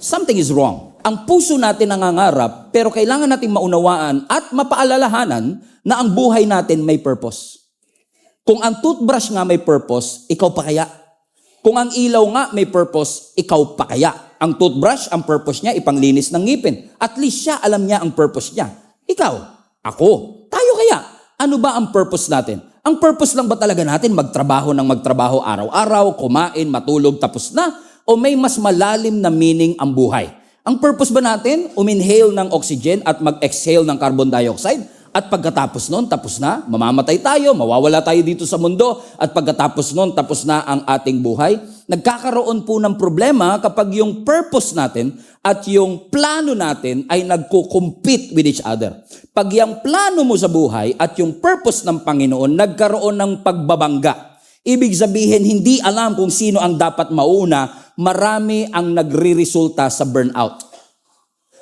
something is wrong. Ang puso natin nangangarap, pero kailangan nating maunawaan at mapaalalahanan na ang buhay natin may purpose. Kung ang toothbrush nga may purpose, ikaw pa kaya? Kung ang ilaw nga may purpose, ikaw pa kaya? Ang toothbrush, ang purpose niya, ipanglinis ng ngipin. At least siya, alam niya ang purpose niya. Ikaw, ako, tayo kaya? Ano ba ang purpose natin? Ang purpose lang ba talaga natin magtrabaho ng magtrabaho araw-araw, kumain, matulog, tapos na? O may mas malalim na meaning ang buhay? Ang purpose ba natin, uminhale ng oxygen at mag-exhale ng carbon dioxide? At pagkatapos nun, tapos na, mamamatay tayo, mawawala tayo dito sa mundo, at pagkatapos nun, tapos na ang ating buhay? Nagkakaroon po ng problema kapag yung purpose natin at yung plano natin ay nagko-compete with each other. Pag yung plano mo sa buhay at yung purpose ng Panginoon nagkaroon ng pagbabangga, ibig sabihin hindi alam kung sino ang dapat mauna, marami ang nagre-resulta sa burnout.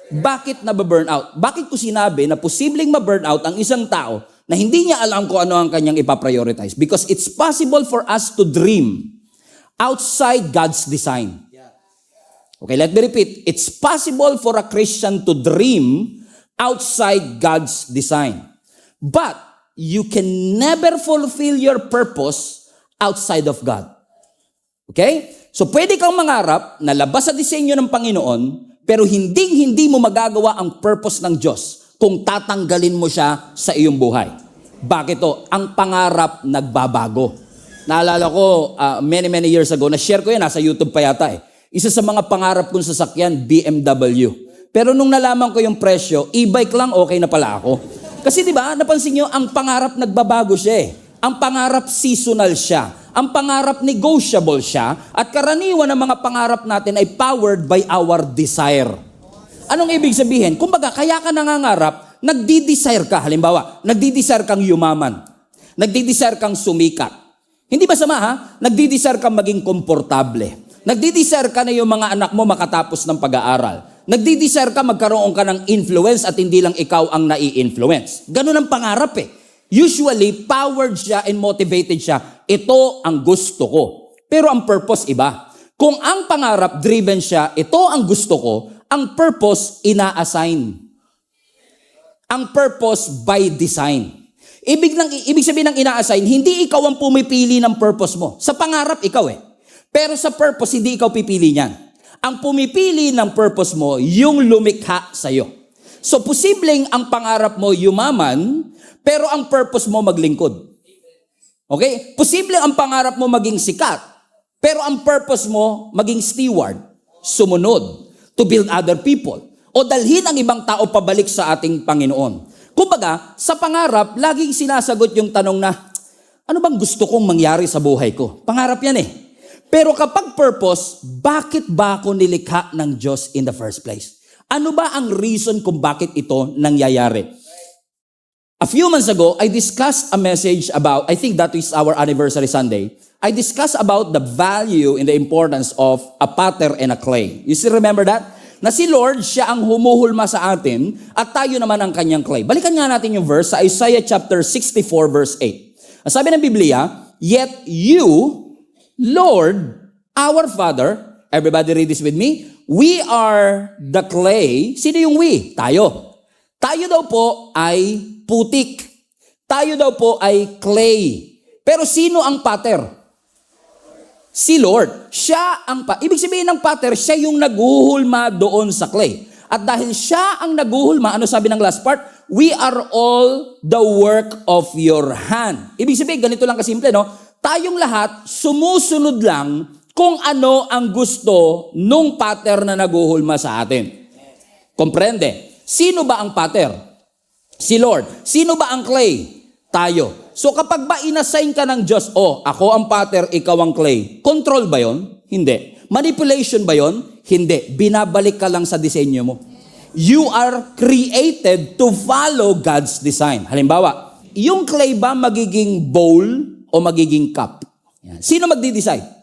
Bakit nababurnout? Bakit ko sinabi na posibleng ma-burnout ang isang tao na hindi niya alam kung ano ang kanyang ipaprioritize? Because it's possible for us to dream outside God's design. Okay, let me repeat. It's possible for a Christian to dream outside God's design. But you can never fulfill your purpose outside of God. Okay? So pwede kang mangarap na labas sa disenyo ng Panginoon, pero hindi mo magagawa ang purpose ng Diyos kung tatanggalin mo siya sa iyong buhay. Bakit to? Ang pangarap nagbabago. Naalala ko, many years ago, na-share ko yan, nasa YouTube pa yata eh. Isa sa mga pangarap kong sasakyan, BMW. Pero nung nalaman ko yung presyo, e-bike lang, okay na pala ako. Kasi di ba, napansin nyo, ang pangarap nagbabago siya eh. Ang pangarap seasonal siya. Ang pangarap negotiable siya. At karaniwan ng mga pangarap natin ay powered by our desire. Anong ibig sabihin? Kumbaga, kaya ka nangangarap, nagdi-desire ka. Halimbawa, nagdi-desire kang yumaman. Nagdi-desire kang sumikat. Hindi ba sama ha? Nagdi-desire kang maging komportable. Nagdi-desire ka na yung mga anak mo makatapos ng pag-aaral. Nagdi-desire ka magkaroon ka ng influence at hindi lang ikaw ang nai-influence. Ganun ang pangarap eh. Usually, powered siya and motivated siya. Ito ang gusto ko. Pero ang purpose iba. Kung ang pangarap driven siya, ito ang gusto ko, ang purpose ina-assign. Ang purpose by design. Ibig sabihin ng ina-assign, hindi ikaw ang pumipili ng purpose mo. Sa pangarap, ikaw eh. Pero sa purpose, hindi ikaw pipili niyan. Ang pumipili ng purpose mo, yung lumikha sa'yo. So, posibleng ang pangarap mo yumaman, pero ang purpose mo maglingkod. Okay? Posibleng ang pangarap mo maging sikat, pero ang purpose mo maging steward, sumunod, to build other people, o dalhin ang ibang tao pabalik sa ating Panginoon. Kumbaga, sa pangarap, laging sinasagot yung tanong na, ano bang gusto kong mangyari sa buhay ko? Pangarap yan eh. Pero kapag purpose, bakit ba ako nilikha ng Diyos in the first place? Ano ba ang reason kung bakit ito nangyayari? A few months ago, I discussed a message about, I think that is our anniversary Sunday, I discussed about the value and the importance of a potter and a clay. You still remember that? Na si Lord, siya ang humuhulma sa atin at tayo naman ang kanyang clay. Balikan nga natin yung verse sa Isaiah chapter 64 verse 8. Ang sabi ng Biblia, yet you, Lord, our Father, everybody read this with me, we are the clay. Sino yung we? Tayo. Tayo daw po ay putik. Tayo daw po ay clay. Pero sino ang potter? Si Lord. Siya ang ibig sabihin ng potter, siya yung naghuhulma doon sa clay. At dahil siya ang naghuhulma, ano sabi ng last part? We are all the work of your hand. Ibig sabihin, ganito lang kasimple, no? Tayong lahat, sumusunod lang kung ano ang gusto nung potter na naghuhulma sa atin. Komprende? Sino ba ang potter? Si Lord. Sino ba ang clay? Tayo. So kapag ba inassign ka ng Diyos, ako ang potter, ikaw ang clay, control ba yon? Hindi. Manipulation ba yon? Hindi. Binabalik ka lang sa disenyo mo. You are created to follow God's design. Halimbawa, yung clay ba magiging bowl o magiging cup? Yan. Sino magdi-decide?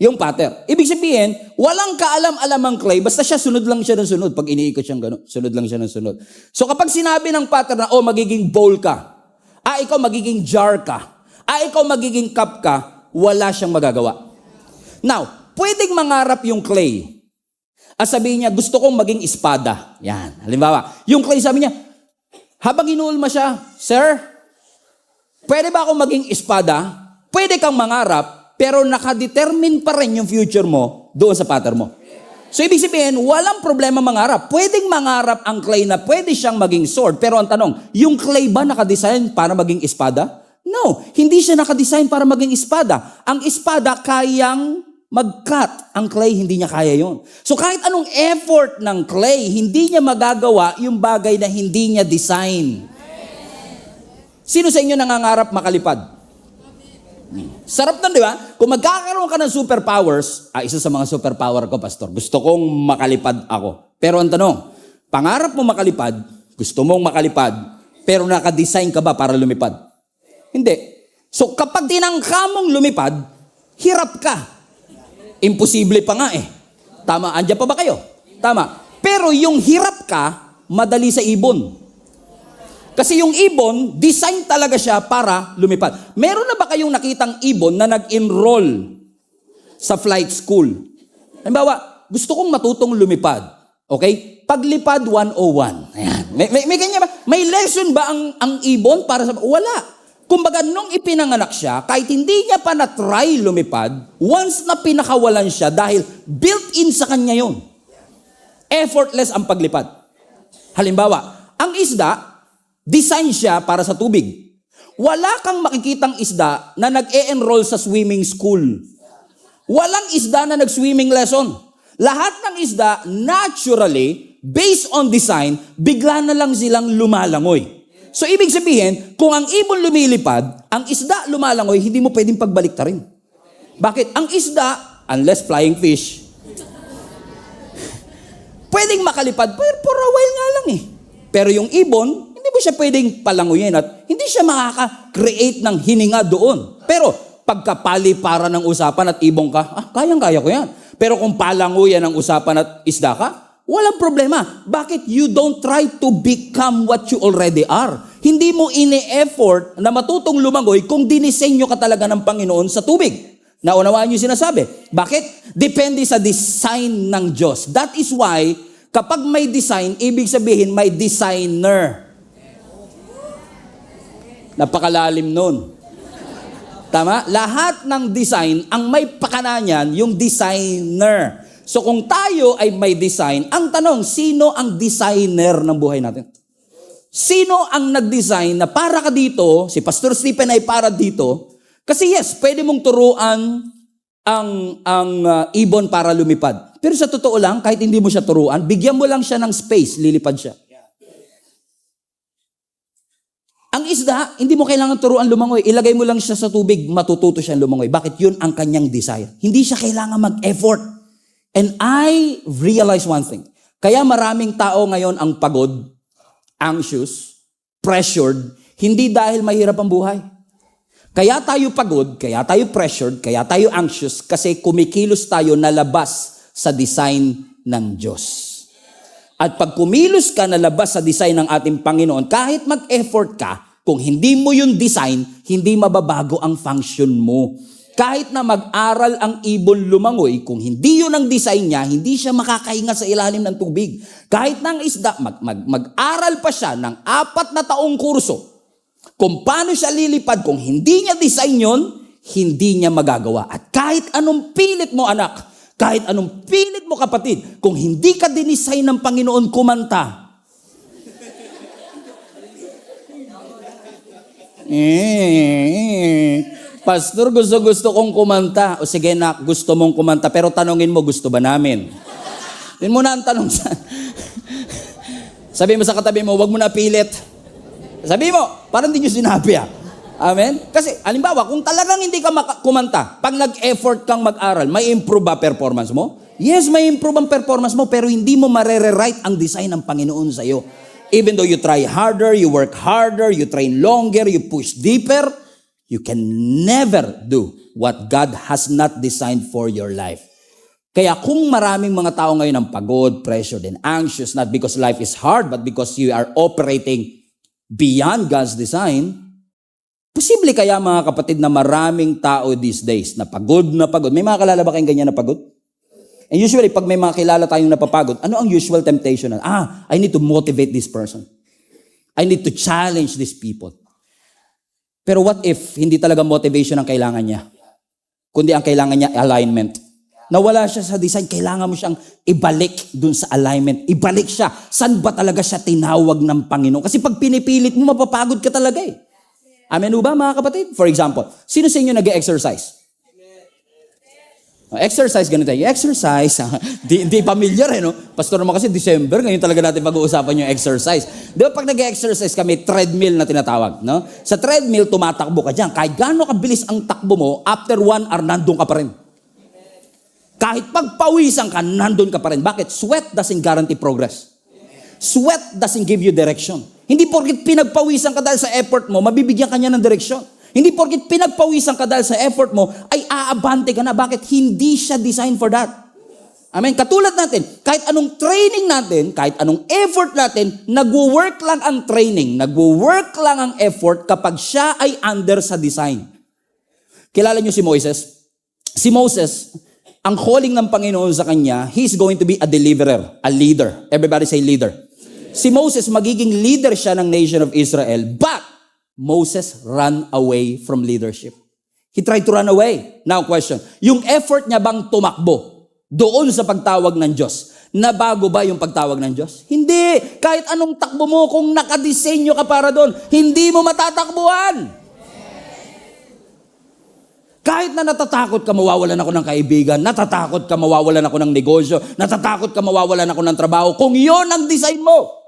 Yung potter. Ibig sabihin, walang kaalam-alam ang clay, basta siya sunod lang siya ng sunod. Pag iniikot siyang gano'n, sunod lang siya ng sunod. So kapag sinabi ng potter na, magiging bowl ka, ikaw magiging jar ka, ikaw magiging cup ka, wala siyang magagawa. Now, pwedeng mangarap yung clay. At sabihin niya, gusto kong maging espada. Yan. Halimbawa, yung clay sabi niya, habang inuulma siya, Sir, pwede ba akong maging espada? Pwede kang mangarap, pero nakadetermine pa rin yung future mo doon sa pattern mo. So, ibig sabihin, walang problema mangarap. Pwedeng mangarap ang clay na pwede siyang maging sword. Pero ang tanong, yung clay ba nakadesign para maging espada? No, hindi siya nakadesign para maging espada. Ang espada kayang mag-cut. Ang clay, hindi niya kaya yon. So, kahit anong effort ng clay, hindi niya magagawa yung bagay na hindi niya design. Sino sa inyo nangangarap makalipad? Sarap nun, di ba? Kung magkakaroon ka ng superpowers, isa sa mga superpower ko, Pastor, gusto kong makalipad ako. Pero ang tanong, pangarap mo makalipad, gusto mong makalipad, pero nakadesign ka ba para lumipad? Hindi. So kapag tinangka mong lumipad, hirap ka. Imposible pa nga eh. Tama, andyan pa ba kayo? Tama. Pero yung hirap ka, madali sa ibon. Kasi yung ibon, design talaga siya para lumipad. Meron na ba kayong nakitang ibon na nag-enroll sa flight school? Halimbawa, gusto kong matutong lumipad. Okay? Paglipad 101. Ayan. May ganyan ba? May lesson ba ang ibon para sa... Wala. Kumbaga, nung ipinanganak siya, kahit hindi niya pa na-try lumipad, once na pinakawalan siya dahil built-in sa kanya yun. Effortless ang paglipad. Halimbawa, ang isda, design siya para sa tubig. Wala kang makikitang isda na nag-e-enroll sa swimming school. Walang isda na nag-swimming lesson. Lahat ng isda, naturally, based on design, bigla na lang silang lumalangoy. So, ibig sabihin, kung ang ibon lumilipad, ang isda lumalangoy, hindi mo pwedeng pagbalik-tarin. Bakit? Ang isda, unless flying fish, pwedeng makalipad, pero for a while nga lang eh. Pero yung ibon, hindi mo siya pwedeng palanguyin at hindi siya makaka-create ng hininga doon. Pero pagkapaliparan ng usapan at ibong ka, kayang-kaya ko yan. Pero kung palanguyan ang usapan at isda ka, walang problema. Bakit? You don't try to become what you already are. Hindi mo ine-effort na matutong lumangoy kung dinisenyo ka talaga ng Panginoon sa tubig. Naunawaan niyo sinasabi. Bakit? Depende sa design ng Diyos. That is why, kapag may design, ibig sabihin may designer. Napakalalim nun. Tama? Lahat ng design, ang may pakana niyan, yung designer. So kung tayo ay may design, ang tanong, sino ang designer ng buhay natin? Sino ang nag-design na para ka dito, si Pastor Stephen ay para dito, kasi yes, pwede mong turuan ang ibon para lumipad. Pero sa totoo lang, kahit hindi mo siya turuan, bigyan mo lang siya ng space, lilipad siya. Ang isda, hindi mo kailangan turuan lumangoy. Ilagay mo lang siya sa tubig, matututo siya lumangoy. Bakit? Yun ang kanyang desire. Hindi siya kailangan mag-effort. And I realize one thing. Kaya maraming tao ngayon ang pagod, anxious, pressured, hindi dahil mahirap ang buhay. Kaya tayo pagod, kaya tayo pressured, kaya tayo anxious, kasi kumikilos tayo na labas sa design ng Diyos. At pag kumilos ka na labas sa design ng ating Panginoon, kahit mag-effort ka, kung hindi mo yung design, hindi mababago ang function mo. Kahit na mag-aral ang ibon lumangoy, kung hindi yun ang design niya, hindi siya makakahinga sa ilalim ng tubig. Kahit na ang isda, mag-aral pa siya ng 4 na taong kurso, kung paano siya lilipad, kung hindi niya design yun, hindi niya magagawa. At kahit anong pilit mo, anak, kahit anong pilit mo, kapatid, kung hindi ka dinisay ng Panginoon kumanta, Pastor, gusto kong kumanta. O sige na, gusto mong kumanta, pero tanongin mo, gusto ba namin? Yun muna ang tanong saan. Sabi mo sa katabi mo, wag mo na pilit. Sabi mo, parang hindi nyo sinabi Amen? Kasi, halimbawa, kung talagang hindi ka kumanta, pag nag-effort kang mag-aral, may improve ba performance mo? Yes, may improve ang performance mo, pero hindi mo marere-write ang design ng Panginoon sa iyo. Even though you try harder, you work harder, you train longer, you push deeper, you can never do what God has not designed for your life. Kaya kung maraming mga tao ngayon ang pagod, pressured, and anxious, not because life is hard, but because you are operating beyond God's design, posible kaya mga kapatid na maraming tao these days na pagod na pagod. May mga kalala ba kayong ganyan na pagod? And usually, pag may mga kilala tayong napapagod, ano ang usual temptation? I need to motivate this person. I need to challenge these people. Pero what if hindi talaga motivation ang kailangan niya? Kundi ang kailangan niya, alignment. Nawala siya sa design, kailangan mo siyang ibalik dun sa alignment. Ibalik siya. Saan ba talaga siya tinawag ng Panginoon? Kasi pag pinipilit mo, mapapagod ka talaga eh. Amen ba mga kapatid? For example, sino sa inyo nag-exercise? Exercise, ganito tayo. Exercise, di familiar no? Pastor naman kasi December, ngayon talaga natin pag-uusapan yung exercise. Di ba pag nag-exercise kami, treadmill na tinatawag, no? Sa treadmill, tumatakbo ka dyan. Kahit gaano kabilis ang takbo mo, after 1 hour, nandun ka pa rin. Kahit pagpawisan ka, nandun ka pa rin. Bakit? Sweat doesn't guarantee progress. Sweat doesn't give you direction. Hindi porket pinagpawisan ka dahil sa effort mo, mabibigyan ka niya ng direksyon. Hindi porket pinagpawisan ka dahil sa effort mo, ay aabante ka na. Bakit? Hindi siya designed for that. Amen? Katulad natin, kahit anong training natin, kahit anong effort natin, nagwo-work lang ang training, nagwo-work lang ang effort kapag siya ay under sa design. Kilala niyo si Moses? Si Moses, ang calling ng Panginoon sa kanya, he's going to be a deliverer, a leader. Everybody say leader. Si Moses, magiging leader siya ng nation of Israel, but Moses ran away from leadership. He tried to run away. Now question, yung effort niya bang tumakbo doon sa pagtawag ng Diyos, nabago ba yung pagtawag ng Diyos? Hindi. Kahit anong takbo mo, kung nakadisenyo ka para doon, hindi mo matatakbuhan. Kahit na natatakot ka, mawawalan ako ng kaibigan, natatakot ka, mawawalan ako ng negosyo, natatakot ka, mawawalan ako ng trabaho, kung yon ang design mo.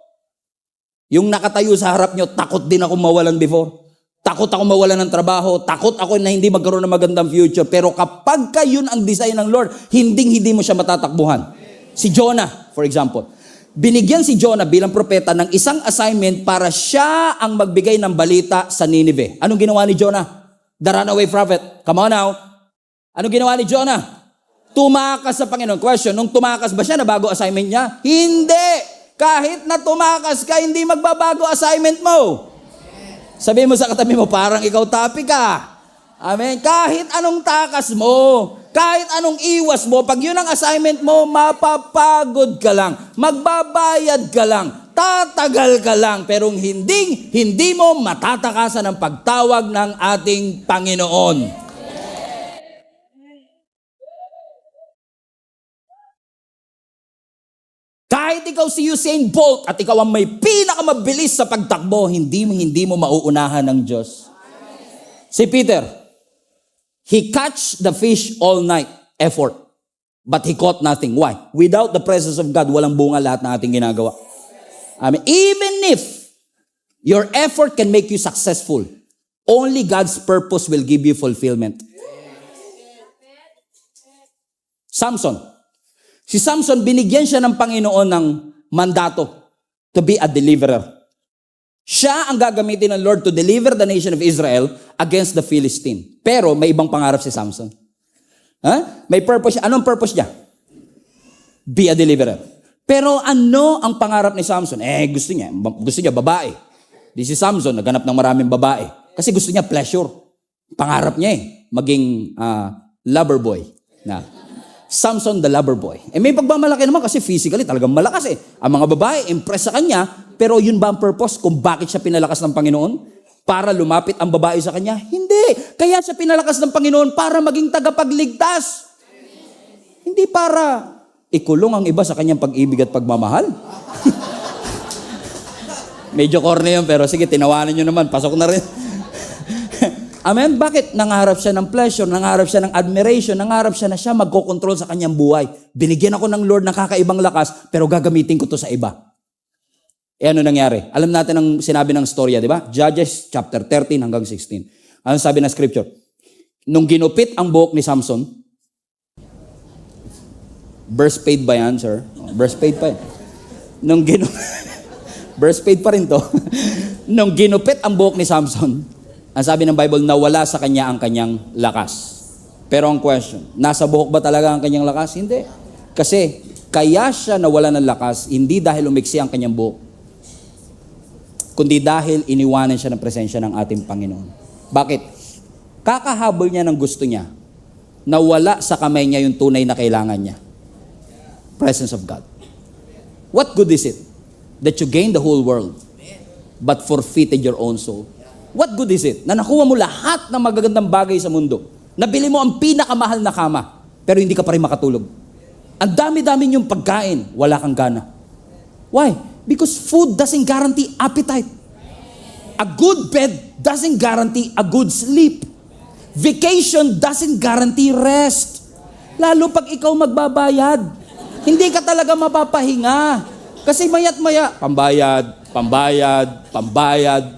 Yung nakatayo sa harap nyo, takot din ako mawalan before. Takot ako mawalan ng trabaho. Takot ako na hindi magkaroon ng magandang future. Pero kapag ka yun ang design ng Lord, hindi mo siya matatakbuhan. Si Jonah, for example. Binigyan si Jonah bilang propeta ng isang assignment para siya ang magbigay ng balita sa Nineveh. Anong ginawa ni Jonah? The runaway prophet. Come on now. Anong ginawa ni Jonah? Tumakas sa Panginoon. Question, nung tumakas ba siya, nabago assignment niya? Hindi! Kahit na tumakas ka, hindi magbabago assignment mo. Sabihin mo sa katabi mo, parang ikaw topic ka. Amen. Kahit anong takas mo, kahit anong iwas mo, pag yun ang assignment mo, mapapagod ka lang. Magbabayad ka lang. Tatagal ka lang. Pero hindi mo matatakasan ang pagtawag ng ating Panginoon. Kahit ikaw si Usain Bolt at ikaw ang may pinakamabilis sa pagtakbo, hindi mo mauunahan ng Diyos. Si Peter, he catch the fish all night, effort. But he caught nothing. Why? Without the presence of God, walang bunga lahat ng ating ginagawa. Even if your effort can make you successful, only God's purpose will give you fulfillment. Samson. Si Samson, binigyan siya ng Panginoon ng mandato to be a deliverer. Siya ang gagamitin ng Lord to deliver the nation of Israel against the Philistine. Pero may ibang pangarap si Samson. May purpose siya. Anong purpose niya? Be a deliverer. Pero ano ang pangarap ni Samson? Gusto niya babae. Di si Samson, naghanap ng maraming babae. Kasi gusto niya pleasure. Pangarap niya maging lover boy. Samson the lover boy. May pagmamalaki naman kasi physically talagang malakas Ang mga babae, impress sa kanya, pero yun ba ang purpose kung bakit siya pinalakas ng Panginoon? Para lumapit ang babae sa kanya? Hindi. Kaya siya pinalakas ng Panginoon para maging tagapagligtas. Hindi para ikulong ang iba sa kanyang pag-ibig at pagmamahal. Medyo corny yun, pero sige, tinawanan nyo naman. Pasok na rin. Amen? Bakit? Nangarap siya ng pleasure, nangarap siya ng admiration, nangarap siya na siya magkokontrol sa kanyang buhay. Binigyan ako ng Lord ng kakaibang lakas, pero gagamitin ko to sa iba. Ano nangyari? Alam natin ang sinabi ng storya, di ba? Judges chapter 13 hanggang 16. Ano sabi ng scripture? Nung ginupit ang buhok ni Samson, burst paid ba yan, sir? Burst paid pa yan. Burst paid pa rin to. Nung ginupit ang buhok ni Samson, ang sabi ng Bible, nawala sa kanya ang kanyang lakas. Pero ang question, nasa buhok ba talaga ang kanyang lakas? Hindi. Kasi, kaya siya nawala ng lakas, hindi dahil umiksi ang kanyang buhok, kundi dahil iniwanan siya ng presensya ng ating Panginoon. Bakit? Kakahabol niya ng gusto niya, nawala sa kamay niya yung tunay na kailangan niya. presence of God. What good is it that you gain the whole world but forfeited your own soul? What good is it na nakuha mo lahat ng magagandang bagay sa mundo? Nabili mo ang pinakamahal na kama, pero hindi ka pa rin makatulog. Ang dami-dami yung pagkain, wala kang gana. Why? Because food doesn't guarantee appetite. A good bed doesn't guarantee a good sleep. Vacation doesn't guarantee rest. Lalo pag ikaw magbabayad, hindi ka talaga mapapahinga. Kasi maya't maya, pambayad.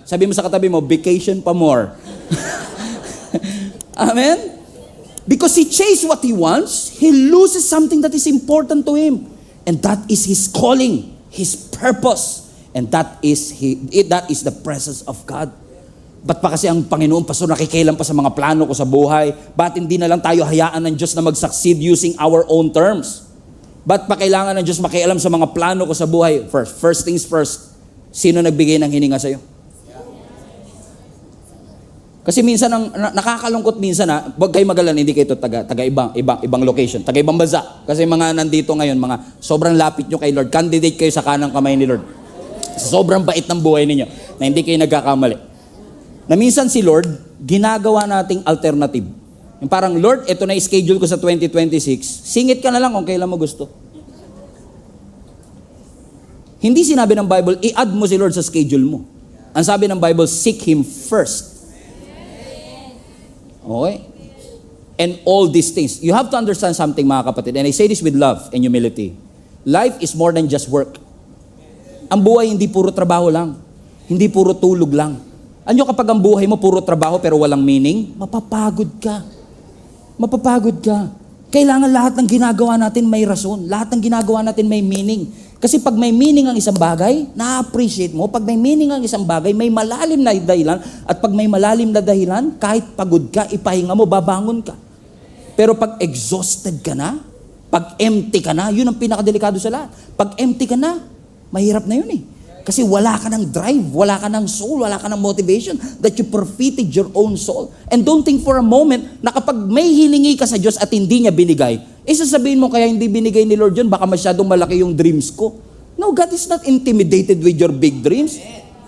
Sabi mo sa katabi mo, vacation pa more. Amen? Because he chases what he wants, he loses something that is important to him. And that is his calling, his purpose. And that is the presence of God. Ba't pa kasi ang Panginoon, Pastor, nakikialam pa sa mga plano ko sa buhay? Ba't hindi na lang tayo hayaan ng Diyos na mag-succeed using our own terms? Ba't pa kailangan ng Diyos makialam sa mga plano ko sa buhay? First things first, sino nagbigay ng hininga sa'yo? Kasi minsan, nakakalungkot minsan huwag kayo magalala, hindi kayo taga ibang location, taga ibang bansa. Kasi mga nandito ngayon, mga sobrang lapit nyo kay Lord, candidate kayo sa kanang kamay ni Lord. Sobrang bait ng buhay ninyo, na hindi kayo nagkakamali. Na minsan si Lord, ginagawa nating alternative. Yung parang, Lord, ito na schedule ko sa 2026, singit ka na lang kung kailan mo gusto. Hindi sinabi ng Bible, i-add mo si Lord sa schedule mo. Ang sabi ng Bible, seek Him first. Okay? And all these things. You have to understand something, mga kapatid, and I say this with love and humility. Life is more than just work. Ang buhay hindi puro trabaho lang. Hindi puro tulog lang. Ano kapag ang buhay mo puro trabaho pero walang meaning? Mapapagod ka. Kailangan lahat ng ginagawa natin may rason. Lahat ng ginagawa natin may meaning. Kasi pag may meaning ang isang bagay, na-appreciate mo. Pag may meaning ang isang bagay, may malalim na dahilan. At pag may malalim na dahilan, kahit pagod ka, ipahinga mo, babangon ka. Pero pag exhausted ka na, pag empty ka na, yun ang pinakadelikado sa lahat. Pag empty ka na, mahirap na yun eh. Kasi wala ka ng drive, wala ka ng soul, wala ka ng motivation that you forfeited your own soul. And don't think for a moment na kapag may hiningi ka sa Diyos at hindi niya binigay, sasabihin mo kaya hindi binigay ni Lord yun, baka masyadong malaki yung dreams ko. No, God is not intimidated with your big dreams.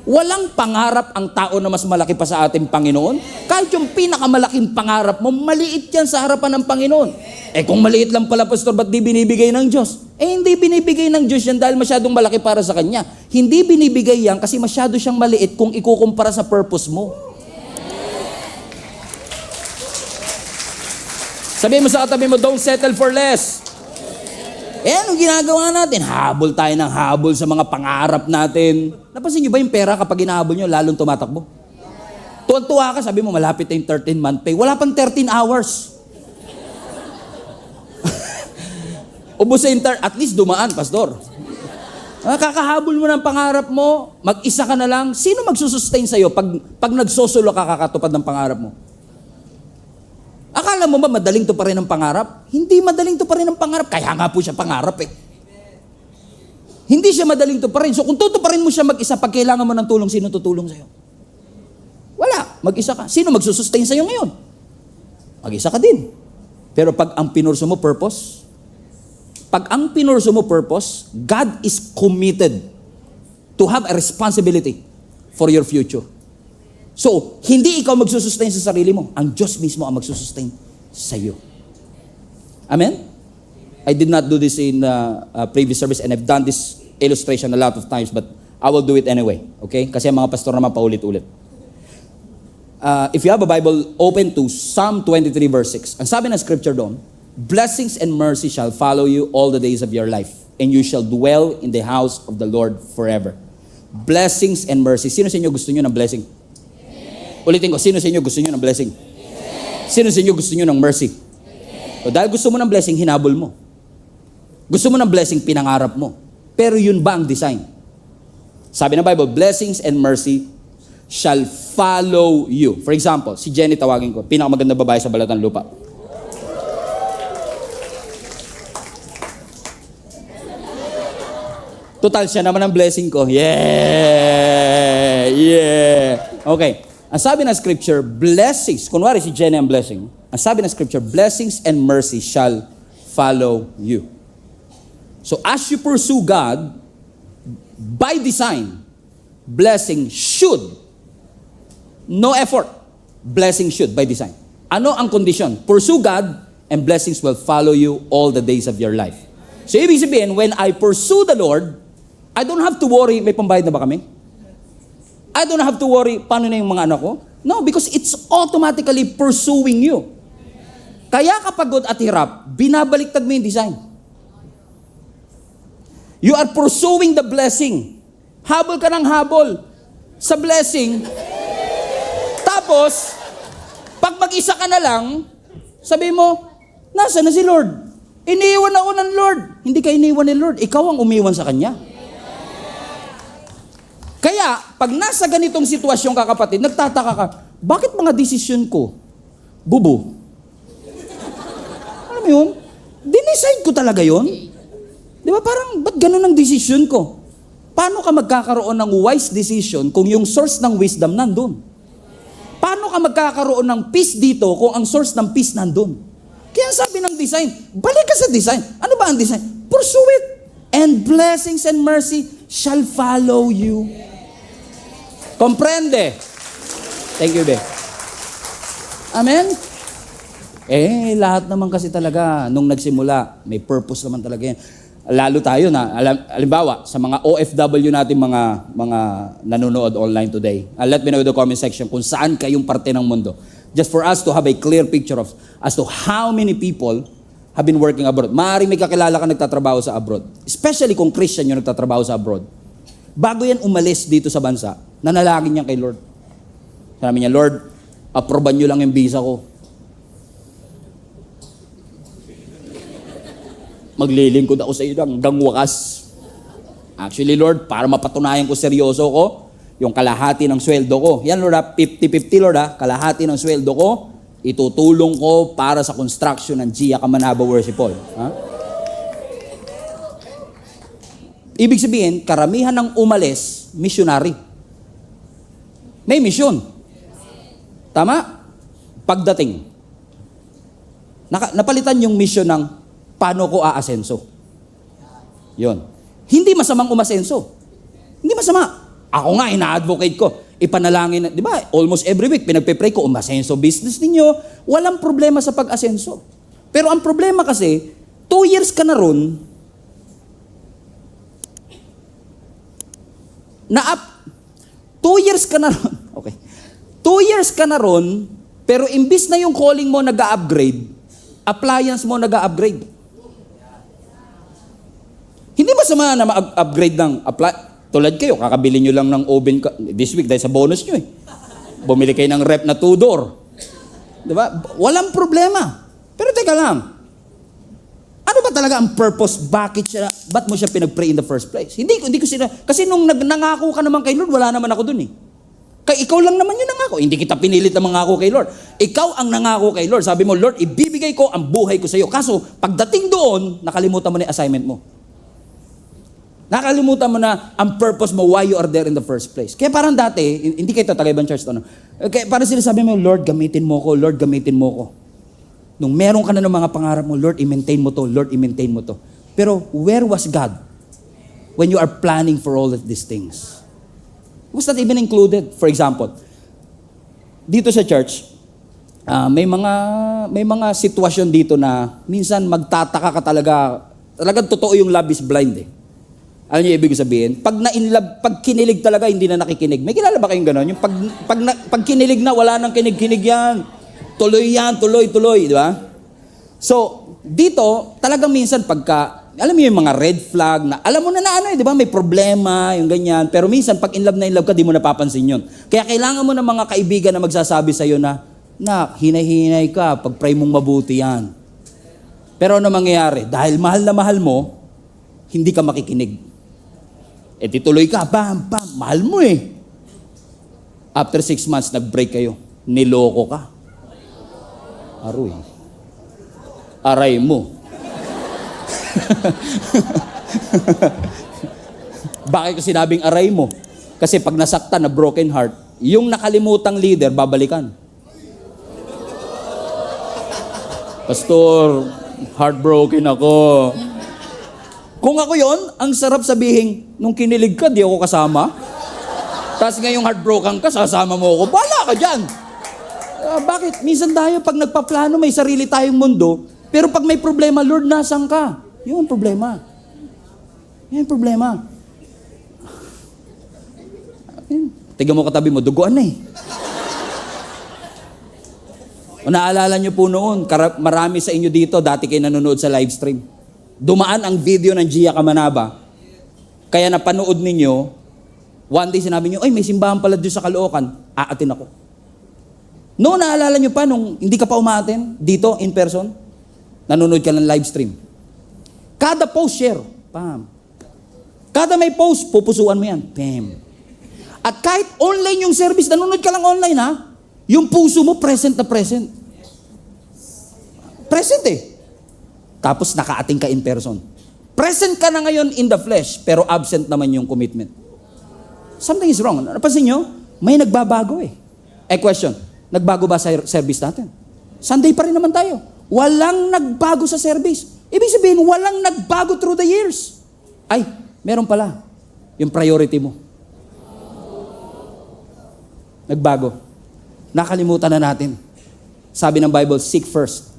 Walang pangarap ang tao na mas malaki pa sa ating Panginoon. Kahit yung pinakamalaking pangarap mo, maliit yan sa harapan ng Panginoon. Kung maliit lang pala, Pastor, ba't di binibigay ng Diyos? Hindi binibigay ng Diyos yan dahil masyadong malaki para sa Kanya. Hindi binibigay yan kasi masyado siyang maliit kung ikukumpara sa purpose mo. Sabihin mo sa katabi mo, don't settle for less. Anong ginagawa natin? Habol tayo ng habol sa mga pangarap natin. Napansin niyo ba yung pera kapag hinahabol niyo, lalong tumatakbo? Tuwan-tuwa ka, sabi mo, malapit na yung 13-month pay. Wala pang 13 hours. Ubus sa at least dumaan, Pastor. Kakahabol mo ng pangarap mo, mag-isa ka na lang. Sino magsusustain sa'yo pag nagsosolo ka kakatupad ng pangarap mo? Akala mo ba madaling to pa rin ang pangarap? Hindi madaling to pa rin ang pangarap. Kaya nga po siya pangarap eh. Hindi siya madaling to pa rin. So kung tutuparin mo siya mag-isa, pag kailangan mo ng tulong, sino tutulong sa'yo? Wala. Mag-isa ka. Sino magsusustain sa'yo ngayon? Mag-isa ka din. Pero pag ang pinurso mo purpose, God is committed to have a responsibility for your future. So, hindi ikaw magsusustain sa sarili mo. Ang Diyos mismo ang magsusustain sa iyo. Amen? I did not do this in previous service and I've done this illustration a lot of times but I will do it anyway. Okay? Kasi ang mga pastor naman paulit-ulit. If you have a Bible, open to Psalm 23 verse 6. Ang sabi ng scripture doon, blessings and mercy shall follow you all the days of your life and you shall dwell in the house of the Lord forever. Blessings and mercy. Sino sa inyo gusto nyo ng blessing? Ulitin ko, sino sa inyo gusto nyo ng blessing? Sino sa inyo gusto nyo ng mercy? So, dahil gusto mo ng blessing, hinabol mo. Gusto mo ng blessing, pinangarap mo. Pero yun ba ang design? Sabi ng Bible, blessings and mercy shall follow you. For example, si Jenny tawagin ko, pinakamaganda babae sa balat ng lupa. Total, siya naman ang blessing ko. Yeah! Okay. Ang sabi ng scripture, blessings, kunwari si Jenny ang blessing, ang sabi ng scripture, blessings and mercy shall follow you. So as you pursue God, by design, blessing should, no effort, blessing should by design. Ano ang condition? Pursue God and blessings will follow you all the days of your life. So ibig sabihin, when I pursue the Lord, I don't have to worry, may pambayad na ba kami? I don't have to worry, paano na yung mga anak ko? No, because it's automatically pursuing you. Kaya kapag pagod at hirap, binabaliktad mo yung design. You are pursuing the blessing. Habol ka ng habol sa blessing. Tapos, pag mag-isa ka na lang, sabi mo, nasa na si Lord? Iniiwan ako ng Lord. Hindi ka iniiwan ni Lord. Ikaw ang umiwan sa Kanya. Kaya, pag nasa ganitong sitwasyon ka kapatid, nagtataka ka, bakit mga desisyon ko, bubo? Alam mo yun? Dinicide ko talaga yun. Di ba parang, ba't ganun ang desisyon ko? Paano ka magkakaroon ng wise decision kung yung source ng wisdom nandun? Paano ka magkakaroon ng peace dito kung ang source ng peace nandun? Kaya sabi ng design, balik ka sa design. Ano ba ang design? Pursue it. And blessings and mercy shall follow you. Comprende? Thank you, Be. Amen? Lahat naman kasi talaga, nung nagsimula, may purpose naman talaga yan. Lalo tayo na, halimbawa, sa mga OFW natin, mga nanonood online today, let me know in the comment section kung saan kayong parte ng mundo. Just for us to have a clear picture of as to how many people have been working abroad. Maaaring may kakilala ka nagtatrabaho sa abroad. Especially kung Christian yung nagtatrabaho sa abroad. Bago yan umalis dito sa bansa, nanalangin niya kay Lord. Sabi niya, Lord, aproban niyo lang yung visa ko. Maglilingkod ako sa iyo hanggang wakas. Actually, Lord, para mapatunayan ko seryoso ko, yung kalahati ng sweldo ko. Yan, Lord, 50-50, Lord, kalahati ng sweldo ko, itutulong ko para sa construction ng Gia Kamanaba Worship Hall. Ibig sabihin, karamihan ng umalis, missionary. May mission. Tama? Pagdating. Napalitan yung mission ng paano ko aasenso? Yon. Hindi masamang umasenso. Hindi masama. Ako nga, ina-advocate ko. Ipanalangin, di ba? Almost every week, pinagpe-pray ko, umasenso business ninyo. Walang problema sa pag-asenso. Pero ang problema kasi, 2 years ka na ron, na-up, 2 years ka na ron, okay. 2 years ka na ron, pero imbis na yung calling mo nag-upgrade, appliance mo nag-upgrade. Hindi masama na ma-upgrade ng tulad kayo, kakabili nyo lang ng oven this week dahil sa bonus nyo eh. Bumili kayo ng rep na 2-door. Diba? Walang problema. Pero teka lang, ano ba talaga ang purpose? Ba't mo siya pinag-pray in the first place? Hindi ko sila, kasi nung nangako ka naman kay Lord, wala naman ako dun eh. Kaya ikaw lang naman yung nangako. Hindi kita pinilit na mangako kay Lord. Ikaw ang nangako kay Lord. Sabi mo, Lord, ibibigay ko ang buhay ko sa iyo. Kaso, pagdating doon, nakalimutan mo na yung assignment mo. Nakalimutan mo na ang purpose mo, why you are there in the first place. Kaya parang dati, hindi kayo tatagayban church to, no? Kaya parang sinasabi mo, Lord, gamitin mo ko, Lord, gamitin mo ko. Nung meron ka na ng mga pangarap mo, Lord, i-maintain mo to, Lord, i-maintain mo to. Pero where was God when you are planning for all of these things? Was that even included? For example, dito sa church, may mga sitwasyon dito na minsan magtataka ka talagang totoo yung love is blind eh. Ano niyo ibig sabihin? Pag kinilig talaga, hindi na nakikinig. May kilala ba kayong gano'n? Yung pag kinilig na, wala nang kinig-kinig yan. Tuloy yan, tuloy, di ba? So, dito, talagang minsan alam mo yung mga red flag na, alam mo na ano di ba? May problema, yung ganyan. Pero minsan, pag in love ka, di mo napapansin yun. Kaya kailangan mo ng mga kaibigan na magsasabi sa'yo na, hinay-hinay ka, pag-pray mong mabuti yan. Pero ano mangyayari? Dahil mahal na mahal mo, hindi ka makikinig. Tituloy ka, bam, mahal mo eh. After 6 months, nag-break kayo. Niloko ka. Aroy. Aray mo. Bakit ko sinabing aray mo? Kasi pag nasaktan na broken heart, yung nakalimutang leader, babalikan. Pastor, heartbroken ako. Kung ako yon, ang sarap sabihin, nung kinilig ka, di ako kasama. Tapos ngayong heartbroken ka, sasama mo ako. Bala ka dyan. Bakit? Minsan tayo, pag nagpaplano, may sarili tayong mundo. Pero pag may problema, Lord, nasan ka? Yun ang problema. Yan ang problema. Tignan mo katabi mo, duguan na eh. O naalala nyo po noon, marami sa inyo dito, dati kayo nanonood sa live stream. Dumaan ang video ng Gia Kamanaba. Kaya napanood ninyo, one day sinabi nyo, ay may simbahan pala doon sa Caloocan, aatin ako. Noon naalala nyo pa, nung hindi ka pa umaatin, dito, in person, nanonood ka ng live stream. Kada post, share. Pam. Kada may post, pupusuan mo yan. Pam. At kahit online yung service, nanonood ka lang online ha, yung puso mo present na present. Present eh. Tapos nakaating ka in person. Present ka na ngayon in the flesh, pero absent naman yung commitment. Something is wrong. Napansin nyo? May nagbabago eh. Question, nagbago ba sa service natin? Sunday pa rin naman tayo. Walang nagbago sa service. Ibig sabihin, walang nagbago through the years. Ay, meron pala. Yung priority mo. Nagbago. Nakalimutan na natin. Sabi ng Bible, seek first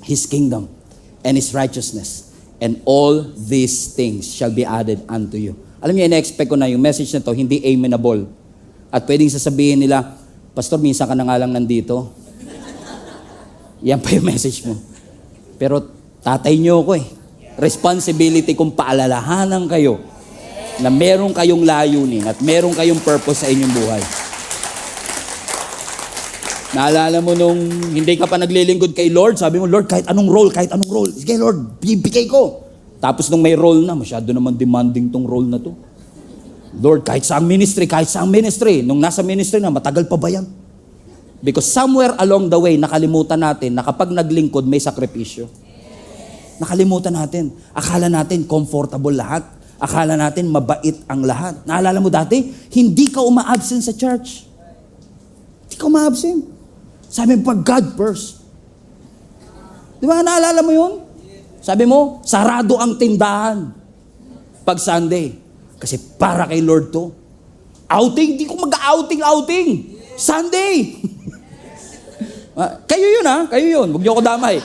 His kingdom and His righteousness, and all these things shall be added unto you. Alam niyo, ina-expect ko na yung message na to, hindi amenable. At pwedeng sasabihin nila, Pastor, minsan ka na nga lang nandito. Yan pa yung message mo. Pero tatay niyo ko eh. Responsibility kung paalalahanan kayo na meron kayong layunin at meron kayong purpose sa inyong buhay. Naalala mo nung hindi ka pa naglilingkod kay Lord, sabi mo, Lord, kahit anong role. Sige, Lord, bibigay ko. Tapos nung may role na, masyado naman demanding tong role na to. Lord, kahit saang ministry. Nung nasa ministry na, matagal pa ba yan? Because somewhere along the way, nakalimutan natin na kapag naglingkod, may sakripisyo. Nakalimutan natin. Akala natin comfortable lahat. Akala natin mabait ang lahat. Naalala mo dati, hindi ka uma-absent sa church. Hindi ka uma-absent. Sabi mo, pag God first. Di ba, naalala mo yun? Sabi mo, sarado ang tindahan pag Sunday. Kasi para kay Lord to. Outing, di ko mag-outing. Sunday. Kayo yun ha, kayo yun. Huwag niyo ako damay.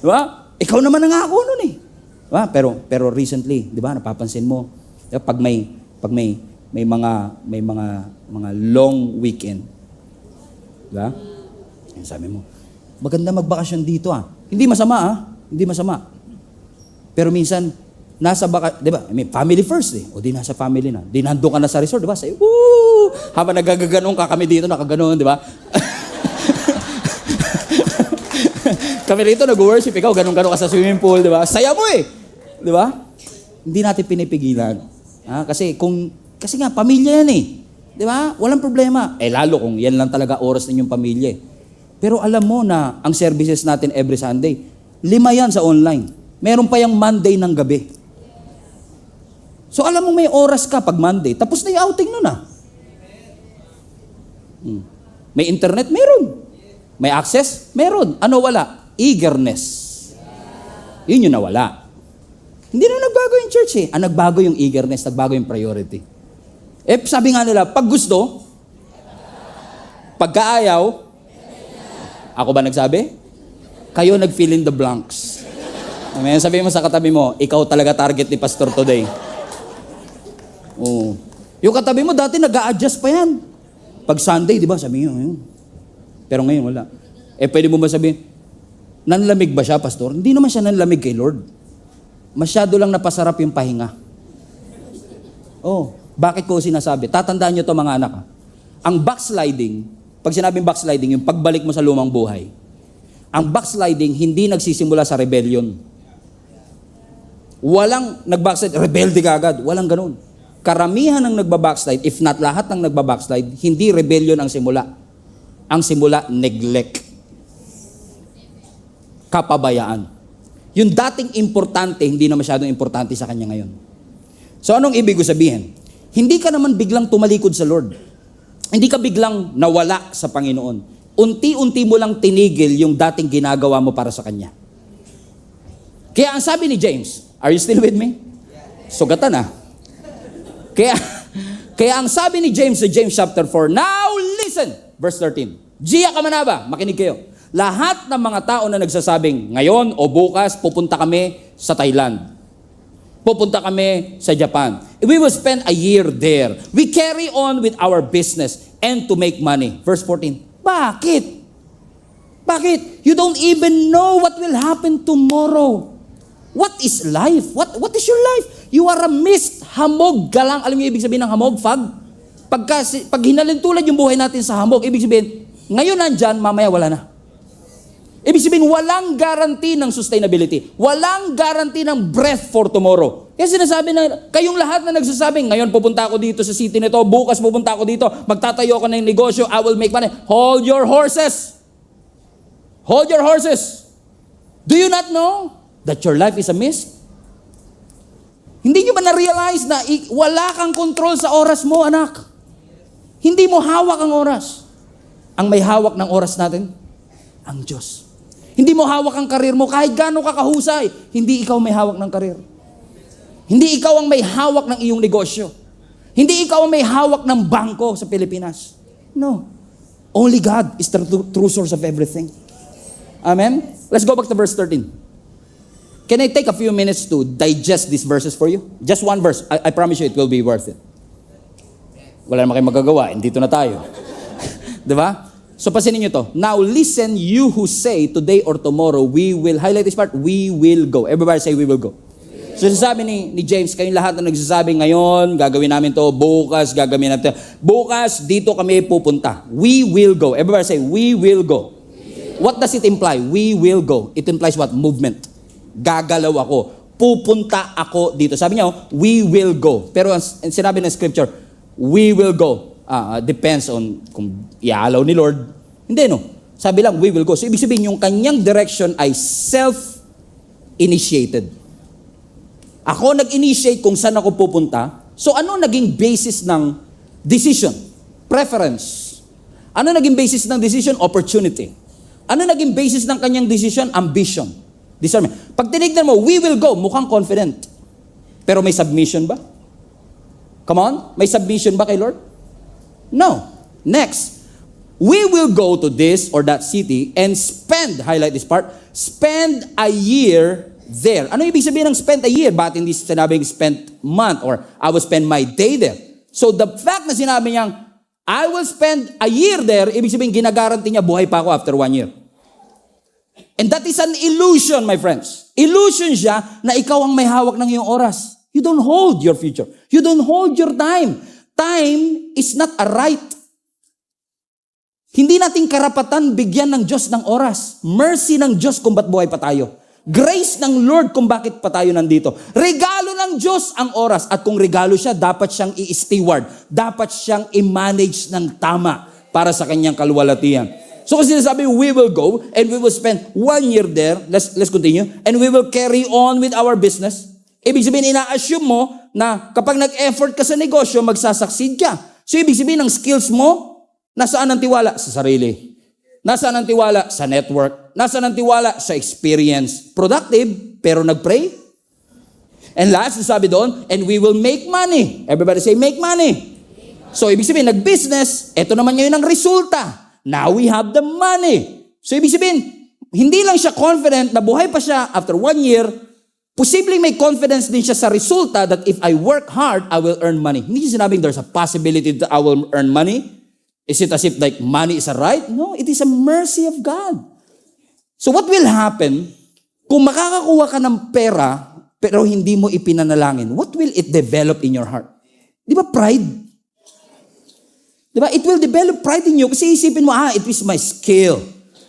Di ba? Ikaw naman nangako nun eh. Diba? Pero recently, di ba, napapansin mo, diba, pag may mga long weekend. Diba? Sabi mo, maganda magbakasyon dito ah. Hindi masama. Pero minsan, di ba, family first eh. O di nasa family na. Di nandun ka na sa resort, di ba? Say, woo! Habang nagagaganon ka kami dito, nakaganon, di ba? Kami rito, nag-worship, ikaw, ganun-ganun ka sa swimming pool, di ba? Saya mo eh. Di ba? Hindi natin pinipigilan. Kasi nga, pamilya yan eh. Di ba? Walang problema. Lalo kung yan lang talaga oras ninyong pamilya. Pero alam mo na ang services natin every Sunday, 5 yan sa online. Meron pa yung Monday ng gabi. So alam mo may oras ka pag Monday, tapos na yung outing nun ah. May internet? Meron. May access? Meron. Ano wala? Eagerness. Yun yung nawala. Hindi na nagbago yung church eh. Ang nagbago yung eagerness, nagbago yung priority. Sabi nga nila, pag gusto, pagkaayaw, ako ba nagsabi? Kayo nag-fill in the blanks. Amen. Sabi mo sa katabi mo, ikaw talaga target ni Pastor today. Oh. Yung katabi mo, dati nag-a-adjust pa yan. Pag Sunday, di ba? Sabi niyo, yun. Pero ngayon, wala. Pwede mo ba sabihin, nanlamig ba siya, Pastor? Hindi naman siya nanlamig kay Lord. Masyado lang napasarap yung pahinga. Oh, bakit ko sinasabi? Tatandaan niyo to mga anak. Ang backsliding, pag sinabing backsliding, yung pagbalik mo sa lumang buhay, ang backsliding hindi nagsisimula sa rebellion. Walang nag-backslide, rebelde ka agad. Walang ganun. Karamihan ng nagbabackslide, if not lahat ng nagbabackslide, hindi rebellion ang simula. Ang simula, neglect. Kapabayaan. Yung dating importante, hindi na masyadong importante sa kanya ngayon. So anong ibig ko sabihin? Hindi ka naman biglang tumalikod sa Lord. Hindi ka biglang nawala sa Panginoon. Unti-unti mo lang tinigil yung dating ginagawa mo para sa Kanya. Kaya ang sabi ni James, are you still with me? Sugatan ah. Kaya ang sabi ni James sa James chapter 4, now listen, verse 13. Giya kamanaba, makinig kayo. Lahat ng mga tao na nagsasabing, ngayon o bukas, pupunta kami sa Thailand. Pupunta kami sa Japan. We will spend a year there. We carry on with our business and to make money. Verse 14. Bakit? Bakit? You don't even know what will happen tomorrow. What is life? What is your life? You are a mist, hamog, galang. Alam niyo ibig sabihin ng hamog, fog? Pag hinalintulad yung buhay natin sa hamog, ibig sabihin, ngayon nandyan, mamaya wala na. Ibig sabihin, walang guarantee ng sustainability. Walang guarantee ng breath for tomorrow. Kaya sinasabi na, kayong lahat na nagsasabing, ngayon pupunta ako dito sa city nito, bukas pupunta ako dito, magtatayo ako ng negosyo, I will make money. Hold your horses. Hold your horses. Do you not know that your life is a mist? Hindi nyo ba na-realize na wala kang control sa oras mo, anak? Hindi mo hawak ang oras. Ang may hawak ng oras natin, ang Diyos. Hindi mo hawak ang karir mo kahit gaano ka kahusay. Hindi ikaw may hawak ng karir. Hindi ikaw ang may hawak ng iyong negosyo. Hindi ikaw ang may hawak ng bangko sa Pilipinas. No. Only God is the true source of everything. Amen? Let's go back to verse 13. Can I take a few minutes to digest these verses for you? Just one verse. I promise you it will be worth it. Wala naman kayong magagawa. Dito na tayo. Diba? So pasinin nyo to. Now listen, you who say today or tomorrow, we will, highlight this part, we will go. Everybody say we will go. So sabi ni James, kayong lahat na nagsasabi ngayon, gagawin namin to, bukas, gagawin namin to. Bukas, dito kami pupunta. We will go. Everybody say, we will go. What does it imply? We will go. It implies what? Movement. Gagalaw ako. Pupunta ako dito. Sabi niya, we will go. Pero ang sinabi ng scripture, we will go. Depends on kung iaalaw ni Lord. Hindi, no? Sabi lang, we will go. So, ibig sabihin, yung kanyang direction ay self-initiated. Ako nag-initiate kung saan ako pupunta. So, ano naging basis ng decision? Preference. Ano naging basis ng decision? Opportunity. Ano naging basis ng kanyang decision? Ambition. Discernment. Pag tinignan mo, we will go, mukhang confident. Pero may submission ba? Come on? May submission ba kay Lord? No. Next, we will go to this or that city and spend, highlight this part, spend a year there. Ano ibig sabihin ng spend a year? Bakit hindi sinabing spend month or I will spend my day there? So the fact na sinabi niyang, I will spend a year there, ibig sabihin ginagaranti niya buhay pa ako after 1 year. And that is an illusion, my friends. Illusion siya na ikaw ang may hawak ng iyong oras. You don't hold your future. You don't hold your time. Time is not a right. Hindi nating karapatan bigyan ng Diyos ng oras. Mercy ng Diyos kung ba't buhay pa tayo. Grace ng Lord kung bakit pa tayo nandito. Regalo ng Diyos ang oras. At kung regalo siya, dapat siyang i-steward. Dapat siyang i-manage ng tama para sa kanyang kaluwalhatian. So kasi sinasabi, we will go and we will spend 1 year there. Let's continue. And we will carry on with our business. Ibig sabihin, ina-assume mo na kapag nag-effort ka sa negosyo, magsasucceed ka. So ibig sabihin, ng skills mo, nasaan ang tiwala? Sa sarili. Nasaan ang tiwala? Sa network. Nasaan ang tiwala? Sa experience. Productive, pero nag-pray. And last, sabi doon, and we will make money. Everybody say, make money. So ibig sabihin, nag-business, eto naman ngayon ang resulta. Now we have the money. So ibig sabihin, hindi lang siya confident na buhay pa siya after 1 year, posibleng may confidence din siya sa resulta that if I work hard, I will earn money. Hindi siya sinabing there's a possibility that I will earn money. Is it as if like money is a right? No, it is a mercy of God. So what will happen kung makakakuha ka ng pera pero hindi mo ipinanalangin? What will it develop in your heart? Di ba pride? Di ba? It will develop pride in you kasi isipin mo, it is my skill.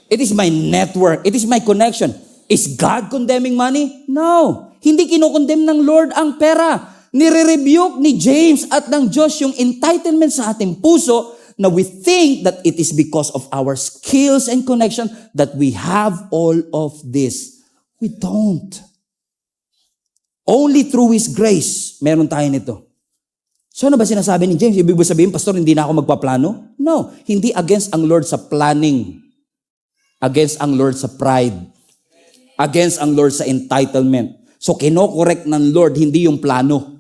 It is my network. It is my connection. Is God condemning money? No. Hindi kinukondemn ng Lord ang pera. Nire-rebuke ni James at ng Diyos yung entitlement sa ating puso na we think that it is because of our skills and connection that we have all of this. We don't. Only through His grace, meron tayo nito. So ano ba sinasabi ni James? Ibig ba sabihin, Pastor, hindi na ako magpaplano? No. Hindi against ang Lord sa planning. Against ang Lord sa pride. Against ang Lord sa entitlement. So kinokorek ng Lord, hindi yung plano.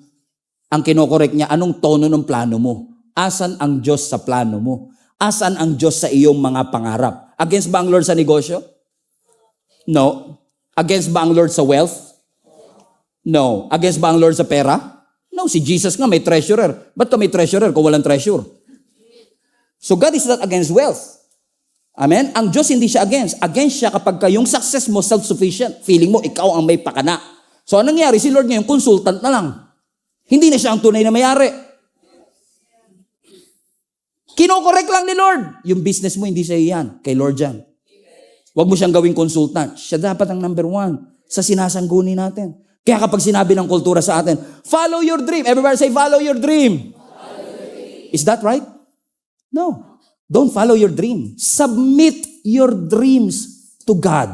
Ang kinokorek niya, anong tono ng plano mo? Asan ang Diyos sa plano mo? Asan ang Diyos sa iyong mga pangarap? Against ba ang Lord sa negosyo? No. Against ba ang Lord sa wealth? No. Against ba ang Lord sa pera? No. Si Jesus nga may treasurer. Ba't ka may treasurer kung walang treasure? So God is not against wealth. Amen? Ang Diyos hindi siya against. Against siya kapag yung success mo self-sufficient. Feeling mo, ikaw ang may pakana. So anong nangyari? Si Lord ngayon, consultant na lang. Hindi na siya ang tunay na may-ari. Kinokorek lang ni Lord. Yung business mo, hindi siya yan. Kay Lord yan. Huwag mo siyang gawing consultant. Siya dapat ang number one sa sinasangguni natin. Kaya kapag sinabi ng kultura sa atin, follow your dream. Everybody say, follow your dream. Follow your dream. Is that right? No. Don't follow your dream. Submit your dreams to God.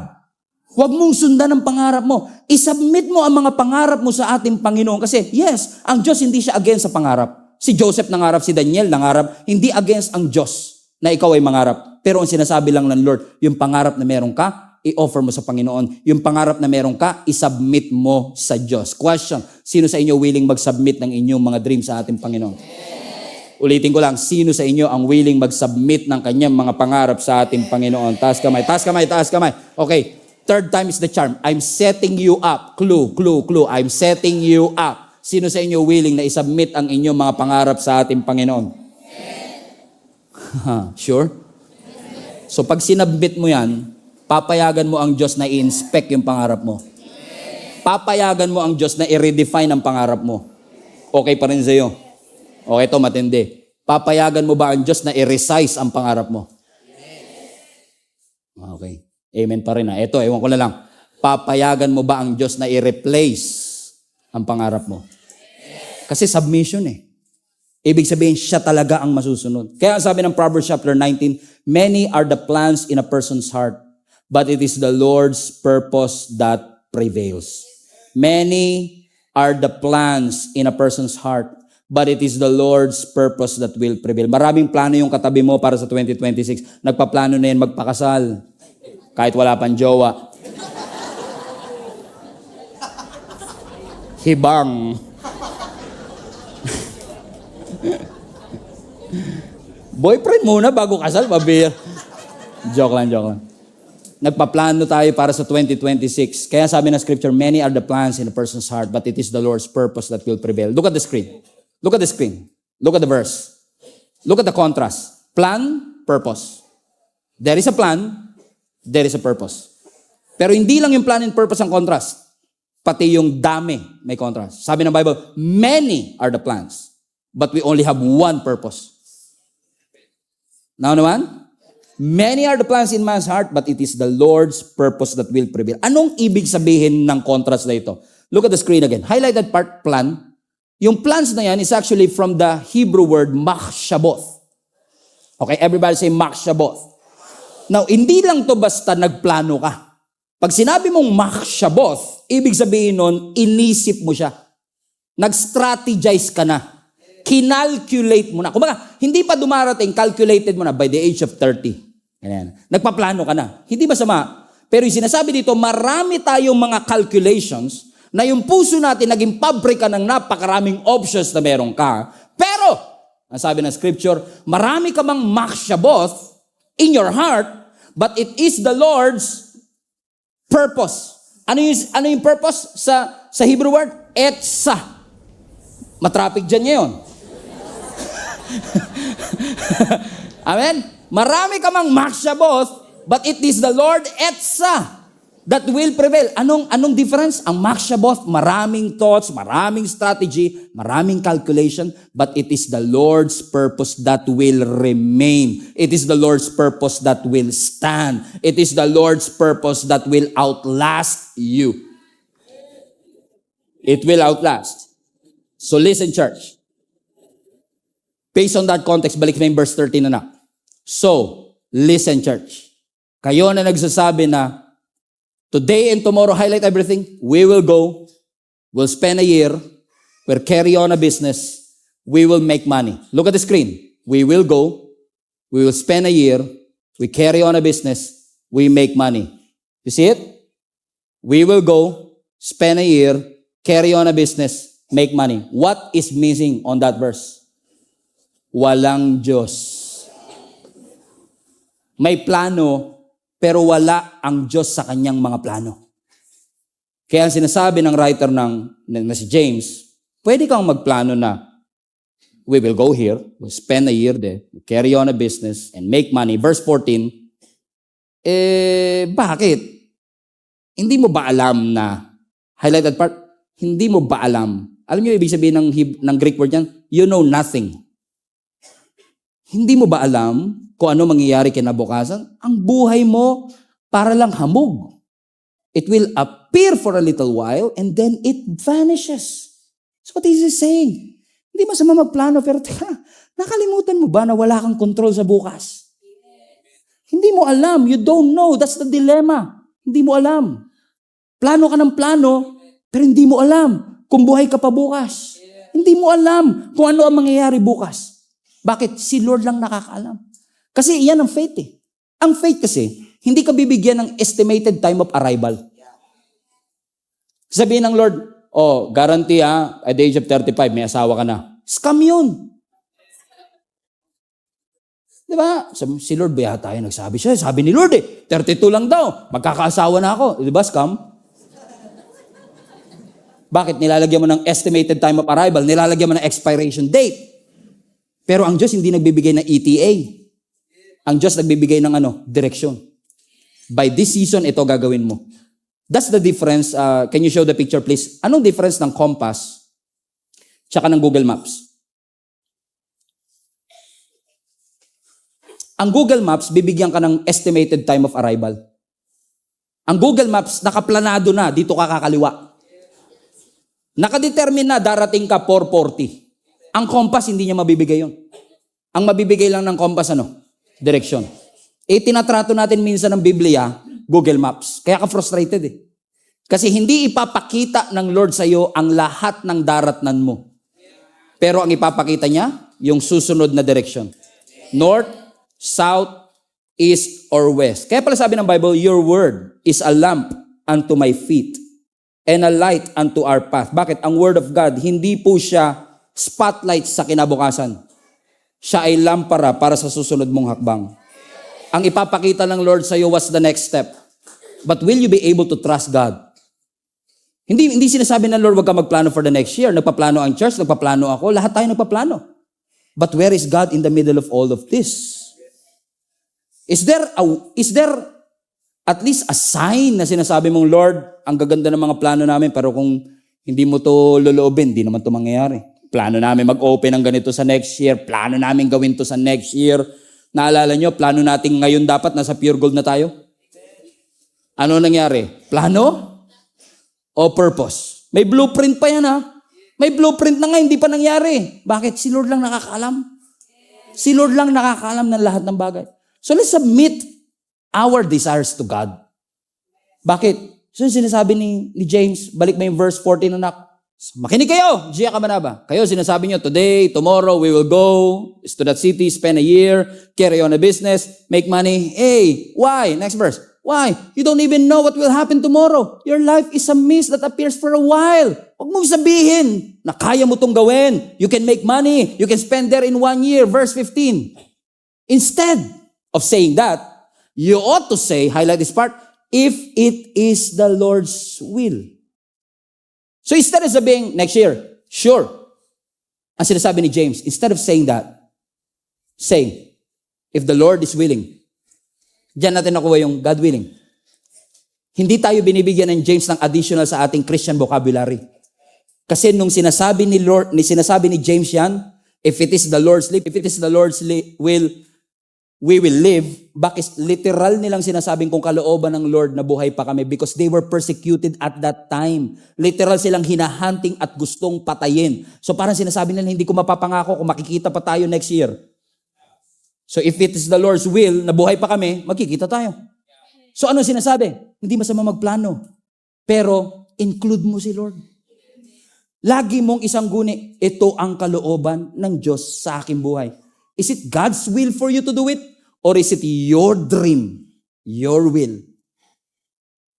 Huwag mong sundan ang pangarap mo. I-submit mo ang mga pangarap mo sa ating Panginoon. Kasi yes, ang Diyos hindi siya against sa pangarap. Si Joseph nangarap, si Daniel nangarap. Hindi against ang Diyos na ikaw ay mangarap. Pero ang sinasabi lang ng Lord, yung pangarap na meron ka, i-offer mo sa Panginoon. Yung pangarap na meron ka, i-submit mo sa Diyos. Question, sino sa inyo willing mag-submit ng inyong mga dreams sa ating Panginoon? Ulitin ko lang, sino sa inyo ang willing mag-submit ng kanyang mga pangarap sa ating Panginoon? Taas kamay, taas kamay, taas kamay. Okay, third time is the charm. I'm setting you up. Clue. I'm setting you up. Sino sa inyo willing na isubmit ang inyong mga pangarap sa ating Panginoon? Sure? So pag sinabmit mo yan, papayagan mo ang Diyos na i-inspect yung pangarap mo. Papayagan mo ang Diyos na i-redefine ang pangarap mo. Okay pa rin sa'yo. Okay, ito matindi. Papayagan mo ba ang Diyos na i-resize ang pangarap mo? Okay. Amen pa rin ha. Ito, ewan ko na lang. Papayagan mo ba ang Diyos na i-replace ang pangarap mo? Kasi submission eh. Ibig sabihin, siya talaga ang masusunod. Kaya sabi ng Proverbs chapter 19, many are the plans in a person's heart, but it is the Lord's purpose that prevails. Many are the plans in a person's heart, but it is the Lord's purpose that will prevail. Maraming plano yung katabi mo para sa 2026. Nagpaplano na yan magpakasal. Kahit wala pang jowa. Hibang. Boyfriend muna bago kasal, pabir. Joke lang. Nagpaplano tayo para sa 2026. Kaya sabi ng scripture, many are the plans in a person's heart, but it is the Lord's purpose that will prevail. Look at the screen. Look at the screen. Look at the verse. Look at the contrast. Plan, purpose. There is a plan, there is a purpose. Pero hindi lang yung plan and purpose ang contrast. Pati yung dami may contrast. Sabi ng Bible, many are the plans, but we only have one purpose. Now naman, many are the plans in man's heart, but it is the Lord's purpose that will prevail. Anong ibig sabihin ng contrast na ito? Look at the screen again. Highlight that part, plan. Yung plans na yan is actually from the Hebrew word machshaboth. Okay, everybody say machshaboth. Now, hindi lang to basta nagplano ka. Pag sinabi mong machshaboth, ibig sabihin nun, inisip mo siya. Nag-strategize ka na. Kinalculate mo na. Kumbaga, hindi pa dumarating, calculated mo na by the age of 30. Ganyan. Nagpaplano ka na. Hindi masama. Pero yung sinasabi dito, marami tayong mga calculations na yung puso natin naging pabrika ng napakaraming options na meron ka. Pero, ang sabi ng scripture, marami ka mang machshaboth in your heart, but it is the Lord's purpose. Ano yung purpose sa Hebrew word? Etsa. Matraffic dyan ngayon. Amen? Marami ka mang machshaboth, but it is the Lord Etsa that will prevail. Anong difference? Ang machshaboth, maraming thoughts, maraming strategy, maraming calculation, but it is the Lord's purpose that will remain. It is the Lord's purpose that will stand. It is the Lord's purpose that will outlast you. It will outlast. So listen, church. Based on that context, balik na yung verse 13 na. So, listen, church. Kayo na nagsasabi na today and tomorrow, highlight everything. We will go. We'll spend a year. We'll carry on a business. We will make money. Look at the screen. We will go. We will spend a year. We carry on a business. We make money. You see it? we will go, spend a year, carry on a business, make money. What is missing on that verse? Walang Diyos. May plano, pero wala ang Diyos sa kanyang mga plano. Kaya ang sinasabi ng writer na si James, pwede kang magplano na we will go here, we'll spend a year there, carry on a business, and make money. Verse 14, bakit? Hindi mo ba alam na, highlighted part, hindi mo ba alam? Alam niyo ibig sabihin ng Greek word yan? You know nothing. Hindi mo ba alam kung ano mangyayari kinabukasan? Ang buhay mo para lang hamog. It will appear for a little while and then it vanishes. So what is he saying? Hindi masama magplano pero teka, nakalimutan mo ba na wala kang control sa bukas? Hindi mo alam. You don't know. That's the dilemma. Hindi mo alam. Plano ka ng plano pero hindi mo alam kung buhay ka pa bukas. Hindi mo alam kung ano ang mangyayari bukas. Bakit? Si Lord lang nakakaalam. Kasi iyan ang faith eh. Ang faith kasi, hindi ka bibigyan ng estimated time of arrival. Sabihin ng Lord, guarantee at the age of 35, may asawa ka na. Scam yun. Diba? Si Lord, baya tayo nagsabi siya. Sabi ni Lord 32 lang daw. Magkakaasawa na ako. Diba, scam? Bakit? Nilalagyan mo ng estimated time of arrival. Nilalagyan mo ng expiration date. Pero ang Diyos hindi nagbibigay ng ETA. Ang Diyos nagbibigay ng direksyon. By this season, ito gagawin mo. That's the difference. Can you show the picture, please? Anong difference ng compass tsaka ng Google Maps? Ang Google Maps, bibigyan ka ng estimated time of arrival. Ang Google Maps, nakaplanado na, dito ka kakaliwa. Nakadetermine na, darating ka 4:40. Ang compass, hindi niya mabibigay yon. Ang mabibigay lang ng compass, direksyon. Tinatrato natin minsan ng Biblia, Google Maps. Kaya ka frustrated eh. Kasi hindi ipapakita ng Lord sa iyo ang lahat ng daratnan mo. Pero ang ipapakita niya, yung susunod na direksyon. North, south, east, or west. Kaya pala sabi ng Bible, your word is a lamp unto my feet and a light unto our path. Bakit? Ang word of God, hindi po siya spotlight sa kinabukasan. Siya ay lampara para sa susunod mong hakbang. Ang ipapakita ng Lord sa iyo was the next step. But will you be able to trust God? Hindi sinasabi ng Lord, wag ka magplano for the next year. Nagpaplano ang church, nagpaplano ako, lahat tayo nagpaplano. But where is God in the middle of all of this? Is there at least a sign na sinasabi mong, Lord, ang gaganda ng mga plano namin, pero kung hindi mo to loloobin, di naman to mangyayari. Plano namin mag-open ng ganito sa next year. Plano namin gawin to sa next year. Naalala nyo, plano natin ngayon dapat nasa pure gold na tayo? Ano nangyari? Plano o purpose? May blueprint pa yan May blueprint na nga, hindi pa nangyari. Bakit? Si Lord lang nakakaalam. Si Lord lang nakakaalam ng lahat ng bagay. So let's submit our desires to God. Bakit? So yung sinasabi ni James, balik mo yung verse 14 anak. Makinig kayo, Gia Kamanaba. Kayo sinasabi nyo, today, tomorrow, we will go to that city, spend a year, carry on a business, make money. Hey, why? Next verse. Why? You don't even know what will happen tomorrow. Your life is a mist that appears for a while. Huwag mong sabihin na kaya mo itong gawin. You can make money. You can spend there in 1 year. Verse 15. Instead of saying that, you ought to say, highlight this part, if it is the Lord's will. So instead of sabihin, next year, sure. Ang sinasabi ni James, instead of saying that, say, if the Lord is willing. Diyan natin nakuha yung God willing. Hindi tayo binibigyan ng James ng additional sa ating Christian vocabulary. Kasi nung sinasabi ni James yan, if it is the Lord's will, we will live. Bakit literal nilang sinasabing kung kalooban ng Lord na buhay pa kami because they were persecuted at that time. Literal silang hinahunting at gustong patayin. So parang sinasabi nila, hindi ko mapapangako kung makikita pa tayo next year. So if it is the Lord's will na buhay pa kami, magkikita tayo. So ano sinasabi? Hindi masama magplano. Pero include mo si Lord. Lagi mong isang guni, ito ang kalooban ng Diyos sa aking buhay. Is it God's will for you to do it? Or is it your dream? Your will?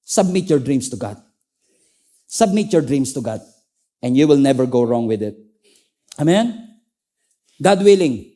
Submit your dreams to God. Submit your dreams to God. And you will never go wrong with it. Amen? God willing.